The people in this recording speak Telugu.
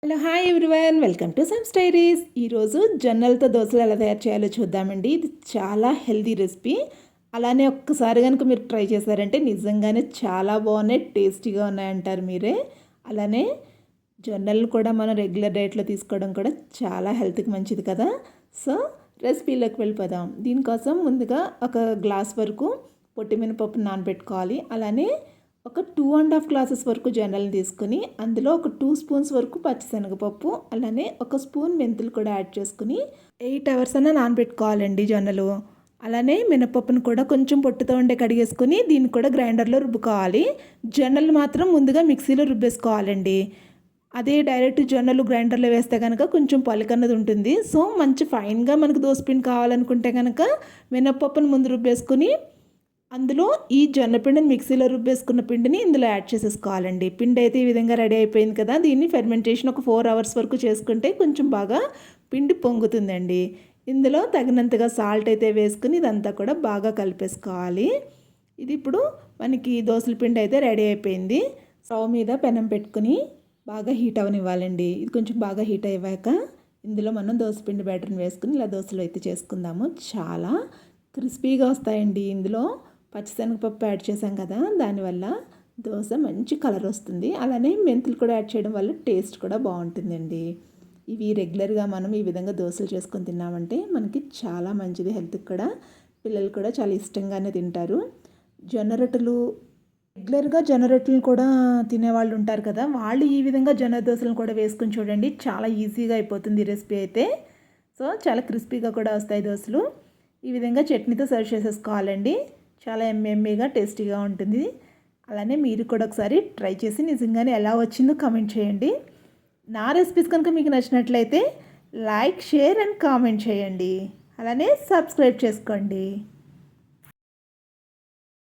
Hello hi everyone, welcome to some స్టైరీస్. ఈరోజు జొన్నలతో దోశలు ఎలా తయారు చేయాలో చూద్దామండి. ఇది చాలా హెల్తీ రెసిపీ. అలానే ఒక్కసారి కనుక మీరు ట్రై చేశారంటే నిజంగానే చాలా బాగున్నాయి, టేస్టీగా ఉన్నాయంటారు మీరే. అలానే జొన్నలు కూడా మనం రెగ్యులర్ డైట్లో తీసుకోవడం కూడా చాలా హెల్త్కి మంచిది కదా. సో రెసిపీలోకి వెళ్ళిపోదాం. దీనికోసం ముందుగా ఒక గ్లాస్ వరకు పొట్టి మినపప్పు నానబెట్టుకోవాలి. అలానే ఒక 2.5 గ్లాసెస్ వరకు జొన్నలు తీసుకుని అందులో ఒక 2 స్పూన్స్ వరకు పచ్చిశనగపప్పు, అలానే ఒక స్పూన్ మెంతులు కూడా యాడ్ చేసుకుని 8 అవర్స్ అన్న నానబెట్టుకోవాలండి జొన్నలు. అలానే మినపప్పును కూడా కొంచెం పొట్టుతో ఉండే కడిగేసుకొని దీన్ని కూడా గ్రైండర్లో రుబ్బుకోవాలి. జొన్నలు మాత్రం ముందుగా మిక్సీలో రుబ్బేసుకోవాలండి. అదే డైరెక్ట్ జొన్నలు గ్రైండర్లో వేస్తే కనుక కొంచెం పలుకన్నది ఉంటుంది. సో మంచి ఫైన్గా మనకు దోసపిండి కావాలనుకుంటే కనుక మినపప్పును ముందు రుబ్బేసుకుని అందులో ఈ జొన్న పిండిని మిక్సీలో రుబ్బేసుకున్న పిండిని ఇందులో యాడ్ చేసేసుకోవాలండి. పిండి అయితే ఈ విధంగా రెడీ అయిపోయింది కదా. దీన్ని ఫెర్మెంటేషన్ ఒక 4 అవర్స్ వరకు చేసుకుంటే కొంచెం బాగా పిండి పొంగుతుందండి. ఇందులో తగినంతగా సాల్ట్ అయితే వేసుకుని ఇదంతా కూడా బాగా కలిపేసుకోవాలి. ఇది ఇప్పుడు మనకి దోసల పిండి అయితే రెడీ అయిపోయింది. స్టవ్ మీద పెనం పెట్టుకుని బాగా హీట్ అవనివ్వాలండి. ఇది కొంచెం బాగా హీట్ అయ్యాక ఇందులో మనం దోసపిండి బ్యాటర్ని వేసుకుని ఇలా దోశలు అయితే చేసుకుందాము. చాలా క్రిస్పీగా వస్తాయండి. ఇందులో పచ్చిశనగపప్పు యాడ్ చేసాం కదా, దానివల్ల దోశ మంచి కలర్ వస్తుంది. అలానే మెంతులు కూడా యాడ్ చేయడం వల్ల టేస్ట్ కూడా బాగుంటుందండి. ఇవి రెగ్యులర్గా మనం ఈ విధంగా దోశలు చేసుకొని తిన్నామంటే మనకి చాలా మంచిది హెల్త్కి కూడా. పిల్లలు కూడా చాలా ఇష్టంగానే తింటారు. జొన్న రొట్టెలు రెగ్యులర్గా జొన్న రొట్టెలు కూడా తినేవాళ్ళు ఉంటారు కదా, వాళ్ళు ఈ విధంగా జొన్న దోశలను కూడా వేసుకొని చూడండి. చాలా ఈజీగా అయిపోతుంది ఈ రెసిపీ అయితే. సో చాలా క్రిస్పీగా కూడా వస్తాయి దోశలు. ఈ విధంగా చట్నీతో సర్వ్ చేసేసుకోవాలండి. చాలా ఎమ్మీగా టేస్టీగా ఉంటుంది. అలానే మీరు కూడా ఒకసారి ట్రై చేసి నిజంగానే ఎలా వచ్చిందో కామెంట్ చేయండి. నా రెసిపీస్ కనుక మీకు నచ్చినట్లయితే లైక్, షేర్ అండ్ కామెంట్ చేయండి. అలానే సబ్స్క్రైబ్ చేసుకోండి.